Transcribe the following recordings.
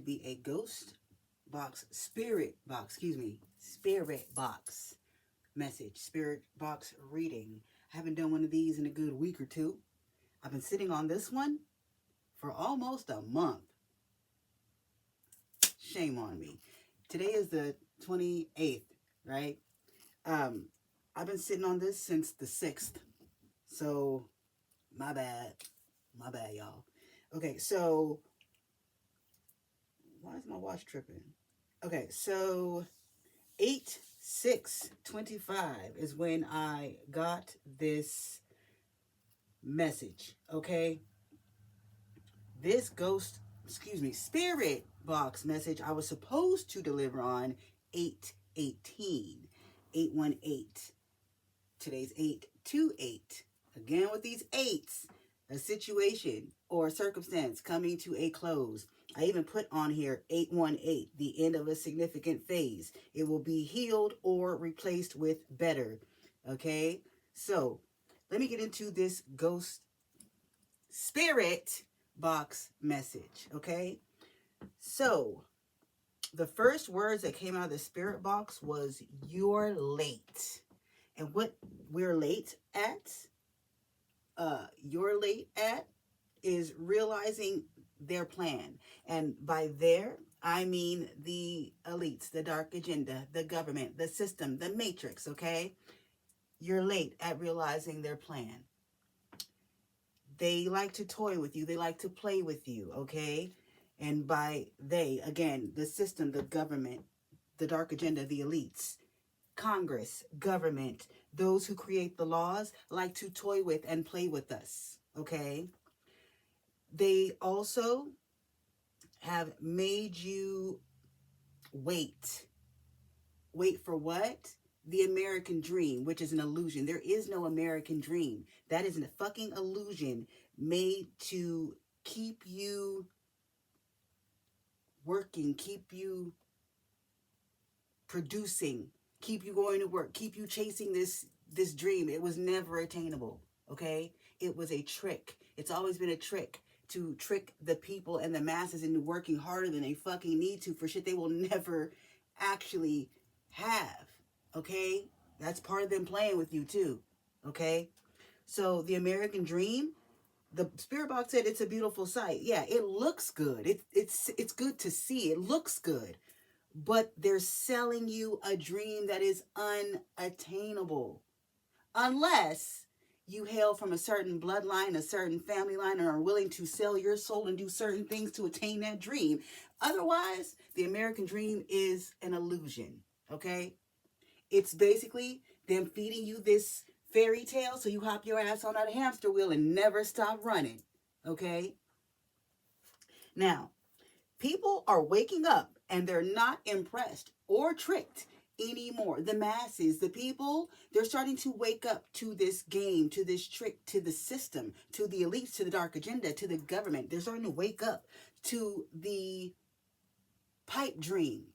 be a spirit box message, spirit box reading. I haven't done one of these in a good week or two. I've been sitting on this one for almost a month. Shame on me. Today is the 28th, right? I've been sitting on this since the 6th. So, my bad. My bad, y'all. Okay, so, why is my watch tripping? Okay, so 8/6/25 is when I got this message, okay? This spirit box message I was supposed to deliver on 8/18, 8/18. Today's 8/28. Again with these eights, a situation or a circumstance coming to a close. I even put on here 8/18, the end of a significant phase. It will be healed or replaced with better. Okay, so let me get into this ghost spirit box message. Okay, so the first words that came out of the spirit box was "you're late," and what we're late at, is realizing their plan. And by there, I mean the elites, the dark agenda, the government, the system, the matrix, okay? You're late at realizing their plan. They like to toy with you. They like to play with you, okay? And by they, again, the system, the government, the dark agenda, the elites, Congress, government, those who create the laws like to toy with and play with us, okay? They also have made you wait. Wait for what? The American dream, which is an illusion. There is no American dream. That is a fucking illusion made to keep you working, keep you producing, keep you going to work, keep you chasing this dream. It was never attainable, okay? It was a trick. It's always been a trick to trick the people and the masses into working harder than they fucking need to for shit they will never actually have, okay? That's part of them playing with you too, okay? So the American dream, the spirit box said it's a beautiful sight. Yeah, it looks good. It's good to see. It looks good. But they're selling you a dream that is unattainable. Unless you hail from a certain bloodline, a certain family line, and are willing to sell your soul and do certain things to attain that dream. Otherwise, the American dream is an illusion, okay? It's basically them feeding you this fairy tale so you hop your ass on that hamster wheel and never stop running, okay? Now, people are waking up and they're not impressed or tricked anymore. The masses, the people, they're starting to wake up to this game, to this trick, to the system, to the elites, to the dark agenda, to the government. They're starting to wake up to the pipe dream,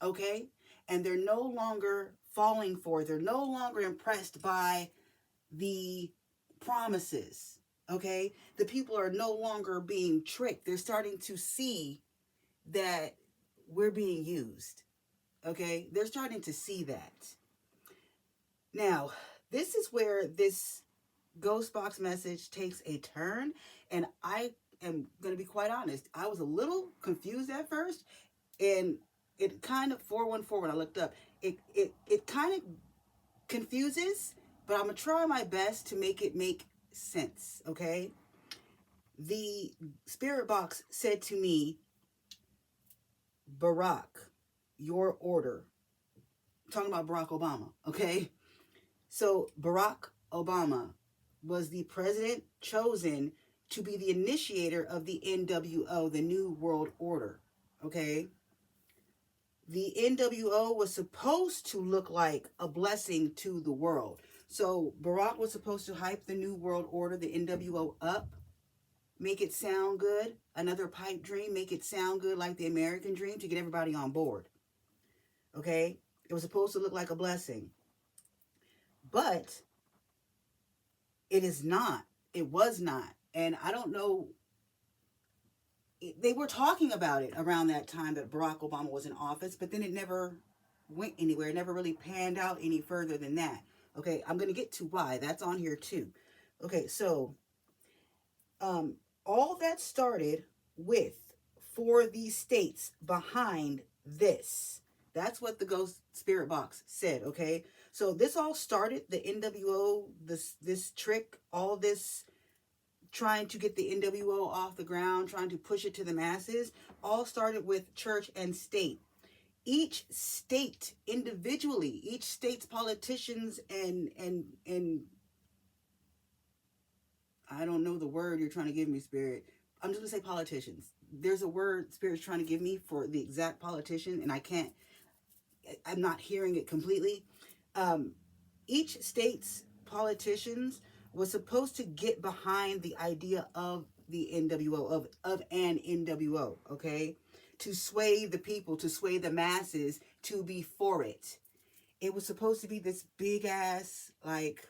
okay? And they're no longer falling for it. They're no longer impressed by the promises, okay? The people are no longer being tricked. They're starting to see that we're being used, okay? They're starting to see that. Now, this is where this ghost box message takes a turn, and I am going to be quite honest. I was a little confused at first, and it kind of 414 when I looked up. It kind of confuses, but I'm going to try my best to make it make sense, okay? The spirit box said to me, Barack, your order. I'm talking about Barack Obama, okay? So Barack Obama was the president chosen to be the initiator of the NWO, the New World Order, okay? The NWO was supposed to look like a blessing to the world. So Barack was supposed to hype the New World Order, the NWO, up, make it sound good. Another pipe dream, make it sound good like the American dream to get everybody on board. Okay? It was supposed to look like a blessing. But it is not. It was not. And I don't know they were talking about it around that time that Barack Obama was in office, but then it never went anywhere. It never really panned out any further than that. Okay, I'm going to get to why. That's on here too. Okay, so um, all that started with for these states behind this. That's what the ghost spirit box said, okay? So this all started, the NWO, this trick, all this trying to get the NWO off the ground, trying to push it to the masses, all started with church and state. Each state individually, each state's politicians and I don't know the word you're trying to give me, Spirit. I'm just gonna say politicians. There's a word Spirit's trying to give me for the exact politician, and I'm not hearing it completely. Um, each state's politicians was supposed to get behind the idea of the NWO, of an NWO, okay? To sway the people, to sway the masses, to be for it. It was supposed to be this big ass, like,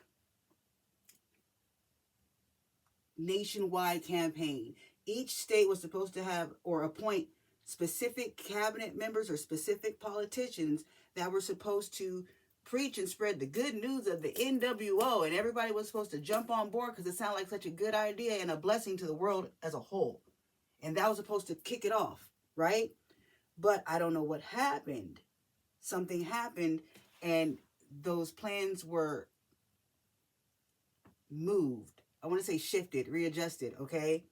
nationwide campaign. Each state was supposed to have or appoint specific cabinet members or specific politicians that were supposed to preach and spread the good news of the NWO, and everybody was supposed to jump on board because it sounded like such a good idea and a blessing to the world as a whole. And that was supposed to kick it off, right? But I don't know what happened. Something happened, and those plans were moved. I want to say shifted, readjusted, okay?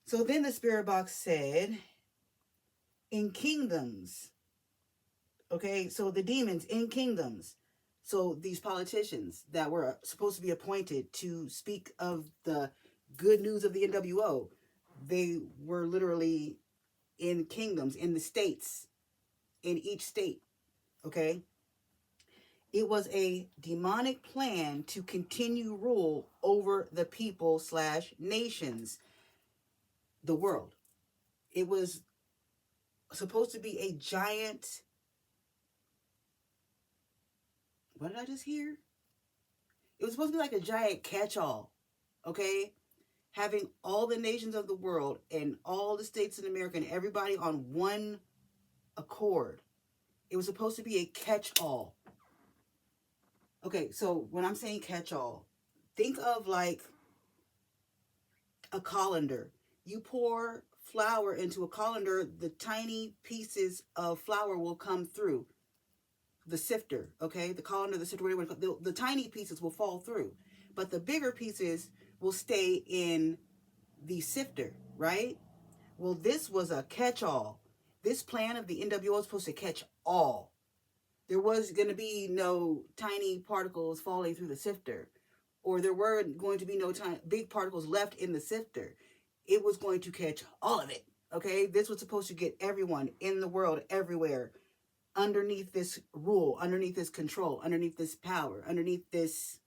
So then the spirit box said, in kingdoms, okay? So the demons in kingdoms. So these politicians that were supposed to be appointed to speak of the good news of the NWO, they were literally in kingdoms, in the states, in each state, okay? It was a demonic plan to continue rule over the people / nations, the world. It was supposed to be a giant, what did I just hear? It was supposed to be like a giant catch-all, okay? Having all the nations of the world and all the states in America and everybody on one accord. It was supposed to be a catch-all. Okay, so when I'm saying catch-all, think of like a colander. You pour flour into a colander, the tiny pieces of flour will come through the sifter, okay? The colander, the sifter, whatever, the tiny pieces will fall through, but the bigger pieces will stay in the sifter, right? Well, this was a catch-all. This plan of the NWO was supposed to catch all. There was going to be no tiny particles falling through the sifter, or there were going to be no big particles left in the sifter. It was going to catch all of it, okay? This was supposed to get everyone in the world, everywhere, underneath this rule, underneath this control, underneath this power, underneath this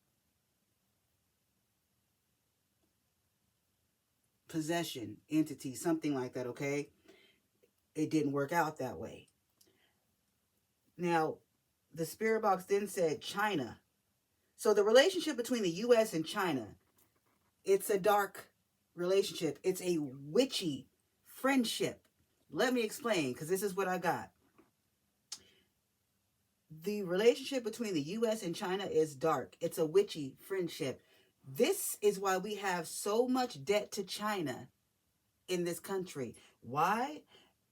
possession, entity, something like that, okay? It didn't work out that way. Now, the spirit box then said China. So the relationship between the U.S. and China, it's a dark relationship. It's a witchy friendship. Let me explain, because this is what I got. The relationship between the U.S. and China is dark. It's a witchy friendship. This is why we have so much debt to China in this country. Why?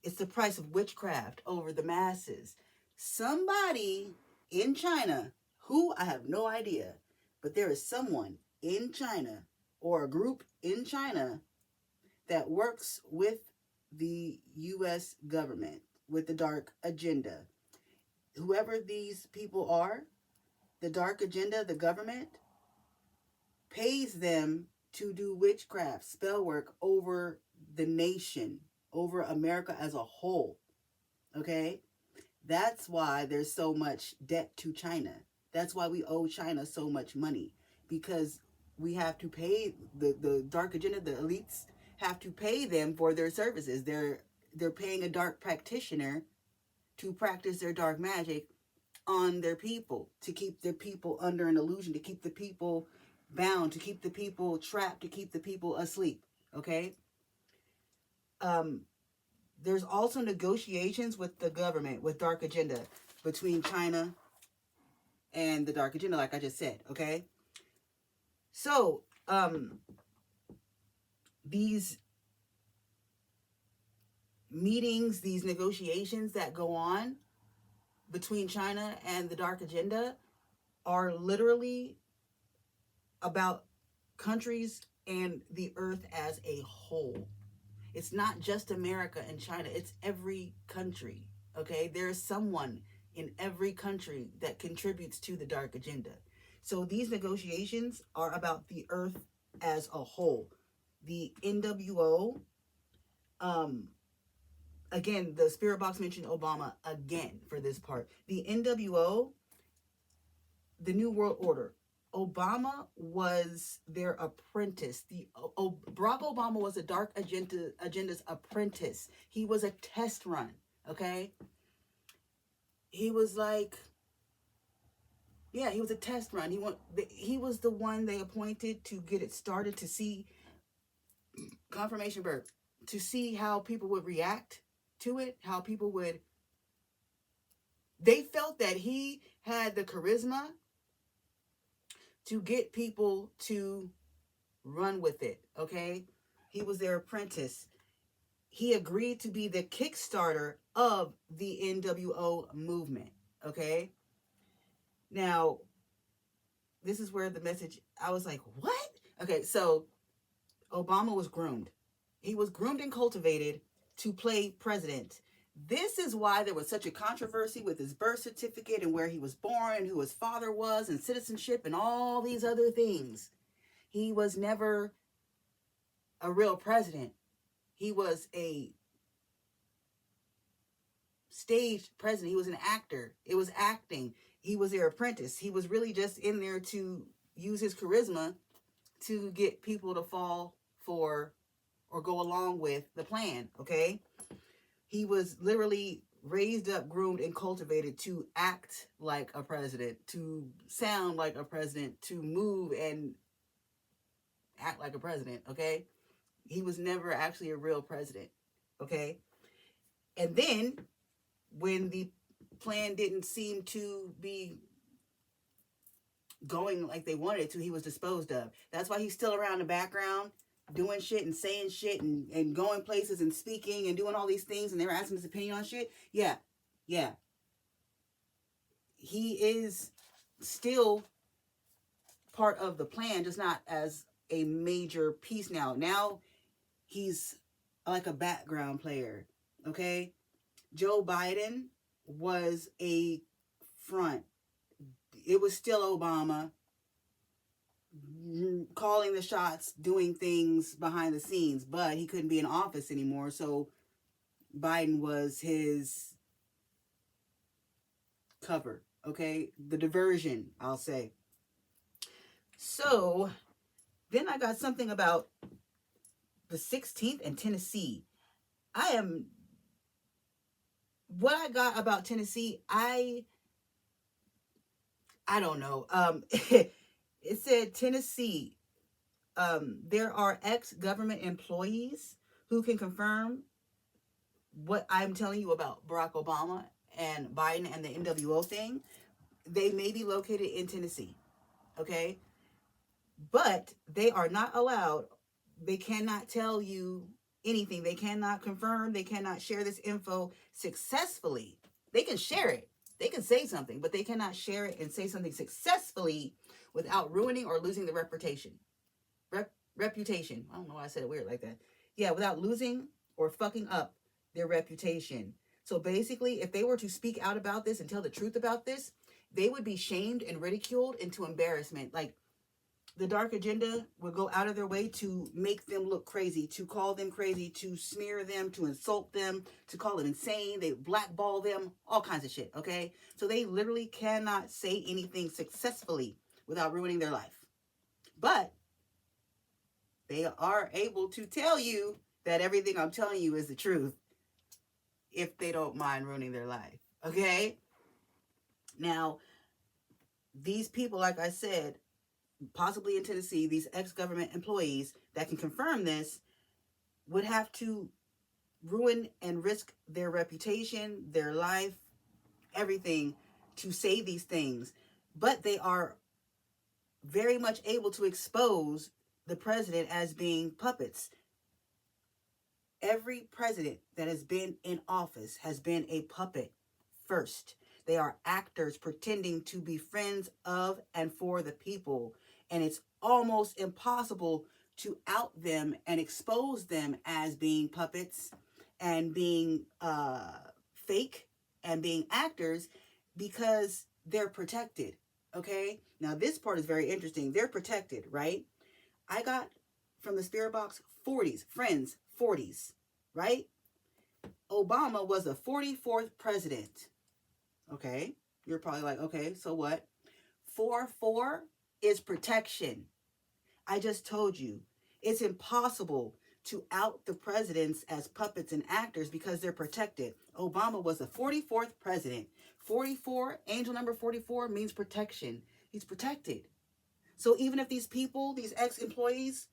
It's the price of witchcraft over the masses. Somebody in China, who I have no idea, but there is someone in China or a group in China that works with the U.S. government with the dark agenda. Whoever these people are, the dark agenda, the government, pays them to do witchcraft, spell work over the nation, over America as a whole. Okay? That's why there's so much debt to China. That's why we owe China so much money, because we have to pay the dark agenda, the elites have to pay them for their services. They're paying a dark practitioner to practice their dark magic on their people, to keep their people under an illusion, to keep the people bound, to keep the people trapped, to keep the people asleep, okay? There's also negotiations with the government, with dark agenda, between China and the dark agenda, like I just said, okay? So, these meetings, these negotiations that go on between China and the dark agenda are literally about countries and the earth as a whole. It's not just America and China, it's every country, okay? There's someone in every country that contributes to the dark agenda. So these negotiations are about the earth as a whole. The NWO, again, the spirit box mentioned Obama again for this part. The NWO, the New World Order, Obama was their apprentice. Barack Obama was a dark agenda's apprentice. He was a test run, okay? He was like, yeah, he was a test run. He was the one they appointed to get it started, to see confirmation birth, to see how people would react to it, how people would. They felt that he had the charisma to get people to run with it, okay? He was their apprentice. He agreed to be the Kickstarter of the NWO movement, okay? Now, this is where the message, I was like, what? Okay, so Obama was groomed. He was groomed and cultivated to play president. This is why there was such a controversy with his birth certificate and where he was born and who his father was and citizenship and all these other things. He was never a real president. He was a staged president. He was an actor. It was acting. He was their apprentice. He was really just in there to use his charisma to get people to fall for or go along with the plan, okay? He was literally raised up, groomed, and cultivated to act like a president, to sound like a president, to move and act like a president, okay? He was never actually a real president, okay? And then when the plan didn't seem to be going like they wanted it to, he was disposed of. That's why he's still around in the background doing shit and saying shit and going places and speaking and doing all these things, and they were asking his opinion on shit. Yeah. He is still part of the plan, just not as a major piece now. Now he's like a background player, okay? Joe Biden was a front. It was still Obama calling the shots, doing things behind the scenes, but he couldn't be in office anymore, so Biden was his cover, okay? The diversion, I'll say. So then I got something about the 16th and Tennessee. What I got about Tennessee, I don't know. It said Tennessee, there are ex-government employees who can confirm what I'm telling you about Barack Obama and Biden and the NWO thing. They may be located in Tennessee, okay? But they are not allowed. They cannot tell you anything. They cannot confirm. They cannot share this info successfully. They can share it. They can say something, but they cannot share it and say something successfully without ruining or losing the reputation. Reputation. I don't know why I said it weird like that. Yeah, without losing or fucking up their reputation. So basically, if they were to speak out about this and tell the truth about this, they would be shamed and ridiculed into embarrassment. Like, the dark agenda would go out of their way to make them look crazy, to call them crazy, to smear them, to insult them, to call them insane. They blackball them, all kinds of shit, okay? So they literally cannot say anything successfully without ruining their life. But they are able to tell you that everything I'm telling you is the truth if they don't mind ruining their life, okay? Now, these people, like I said, possibly in Tennessee, these ex-government employees that can confirm this would have to ruin and risk their reputation, their life, everything to say these things. But they are very much able to expose the president as being puppets. Every president that has been in office has been a puppet first. They are actors pretending to be friends of and for the people. And it's almost impossible to out them and expose them as being puppets and being fake and being actors because they're protected. Okay? Now, this part is very interesting. They're protected, right? I got from the spirit box 40s, friends, 40s, right? Obama was the 44th president. Okay? You're probably like, okay, so what? 4-4 is protection. I just told you. It's impossible to out the presidents as puppets and actors because they're protected. Obama was the 44th president. 44, angel number 44 means protection. He's protected. So even if these people, these ex-employees,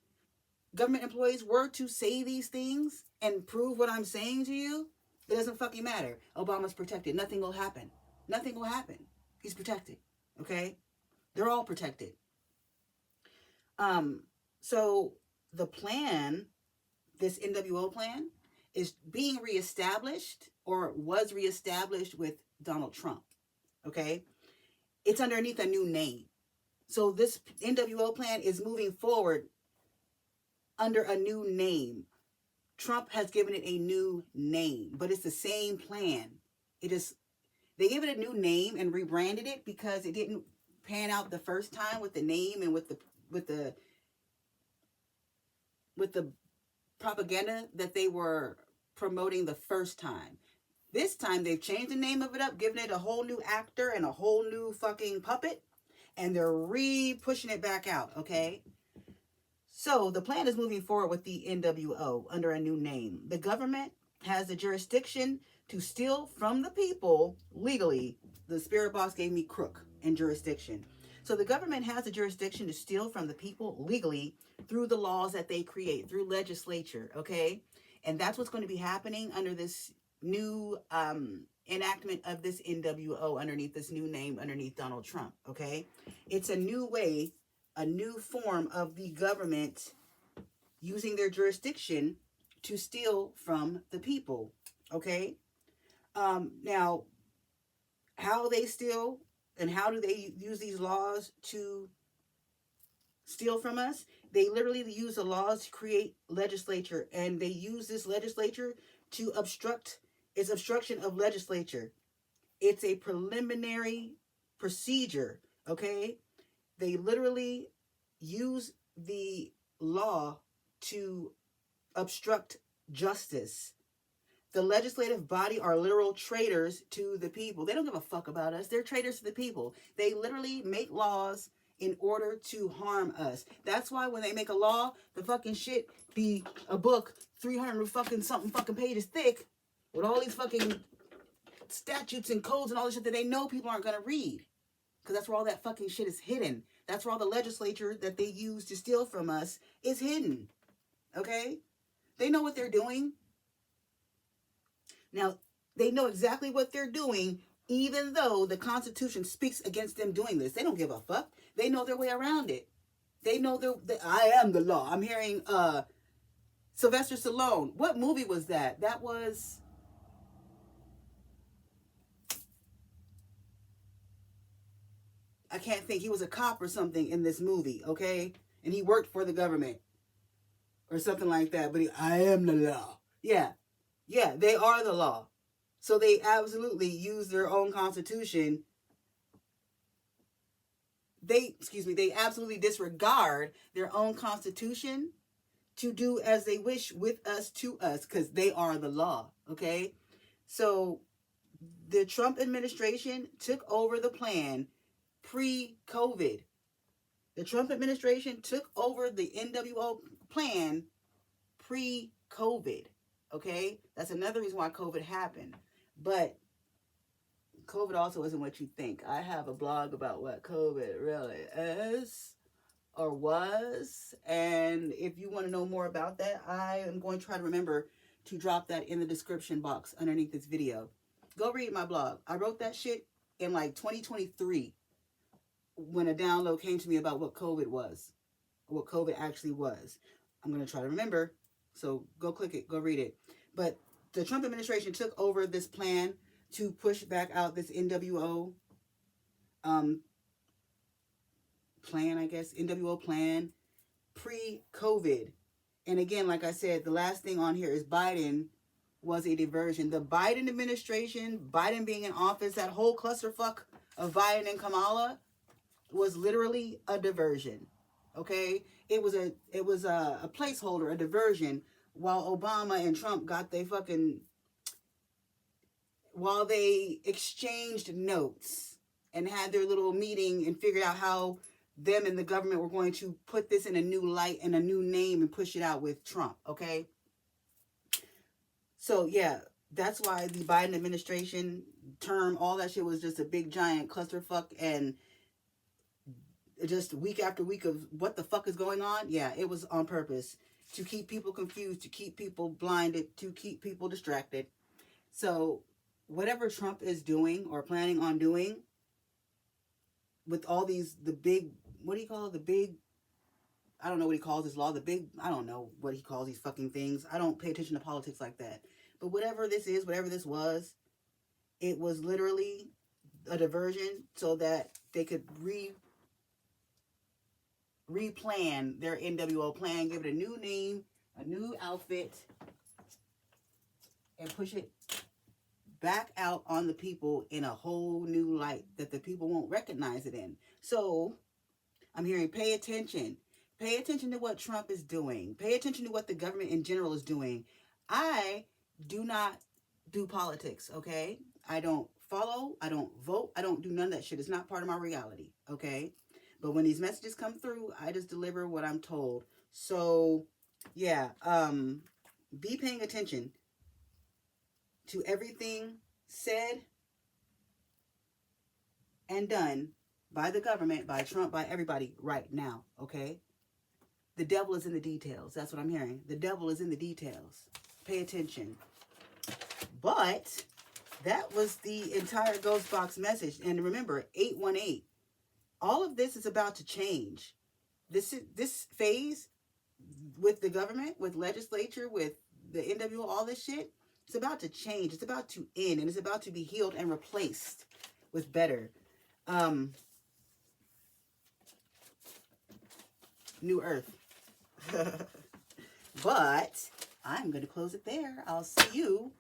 government employees were to say these things and prove what I'm saying to you, it doesn't fucking matter. Obama's protected. Nothing will happen. Nothing will happen. He's protected. Okay? They're all protected. So the plan, this NWO plan, is being reestablished or was reestablished with Donald Trump. Okay? It's underneath a new name. So this NWO plan is moving forward under a new name. Trump has given it a new name, but it's the same plan. They gave it a new name and rebranded it because it didn't pan out the first time with the name and with the propaganda that they were promoting the first time. This time they've changed the name of it up, given it a whole new actor and a whole new fucking puppet, and they're pushing it back out, okay? So the plan is moving forward with the NWO under a new name. The government has the jurisdiction to steal from the people legally. The spirit box gave me crook and jurisdiction. So the government has the jurisdiction to steal from the people legally through the laws that they create, through legislature, okay? And that's what's going to be happening under this new enactment of this NWO underneath this new name, underneath Donald Trump, okay? It's a new way, a new form of the government using their jurisdiction to steal from the people, okay? Now, how they steal and how do they use these laws to steal from us? They literally use the laws to create legislature, and they use this legislature to obstruct. It's obstruction of legislature. It's a preliminary procedure, okay? They literally use the law to obstruct justice. The legislative body are literal traitors to the people. They don't give a fuck about us. They're traitors to the people. They literally make laws in order to harm us. That's why when they make a law, the fucking shit be a book 300 fucking something fucking pages thick with all these fucking statutes and codes and all this shit that they know people aren't going to read. Because that's where all that fucking shit is hidden. That's where all the legislature that they use to steal from us is hidden. Okay? They know what they're doing. Now, they know exactly what they're doing, even though the Constitution speaks against them doing this. They don't give a fuck. They know their way around it. They know I am the law. I'm hearing Sylvester Stallone. What movie was that? That was... I can't think. He was a cop or something in this movie, okay? And he worked for the government or something like that. But I am the law. Yeah. Yeah, they are the law. So they absolutely use their own constitution. They absolutely disregard their own constitution to do as they wish with us to us because they are the law, okay? So the Trump administration took over the plan pre-COVID. The Trump administration took over the NWO plan pre-COVID. Okay, that's another reason why COVID happened. But COVID also isn't what you think. I have a blog about what COVID really is or was. And if you want to know more about that, I am going to try to remember to drop that in the description box underneath this video. Go read my blog. I wrote that shit in like 2023 when a download came to me about what COVID was, what COVID actually was. I'm going to try to remember. So go click it, go read it. But the Trump administration took over this plan to push back out this NWO plan, I guess, NWO plan pre-COVID. And again, like I said, the last thing on here is Biden was a diversion. The Biden administration, Biden being in office, that whole clusterfuck of Biden and Kamala was literally a diversion. Okay? It was a placeholder, a diversion, while Obama and Trump got they fucking, while they exchanged notes and had their little meeting and figured out how them and the government were going to put this in a new light and a new name and push it out with Trump, okay? So, yeah, that's why the Biden administration term, all that shit was just a big giant clusterfuck, and just week after week of what the fuck is going on. Yeah, it was on purpose to keep people confused, to keep people blinded, to keep people distracted. So, whatever Trump is doing or planning on doing with all these, the big, what do you call it? The big, I don't know what he calls this law. The big, I don't know what he calls these fucking things. I don't pay attention to politics like that. But whatever this is, whatever this was, it was literally a diversion so that they could replan their NWO plan, give it a new name, a new outfit, and push it back out on the people in a whole new light that the people won't recognize it in. So I'm hearing pay attention. Pay attention to what Trump is doing. Pay attention to what the government in general is doing. I do not do politics, okay? I don't follow. I don't vote. I don't do none of that shit. It's not part of my reality, okay? But when these messages come through, I just deliver what I'm told. So, yeah, be paying attention to everything said and done by the government, by Trump, by everybody right now, okay? The devil is in the details. That's what I'm hearing. The devil is in the details. Pay attention. But that was the entire Ghost Box message. And remember, 818. All of this is about to change. This phase with the government, with legislature, with the NWO, all this shit, it's about to change. It's about to end, and it's about to be healed and replaced with better. New Earth. But I'm going to close it there. I'll see you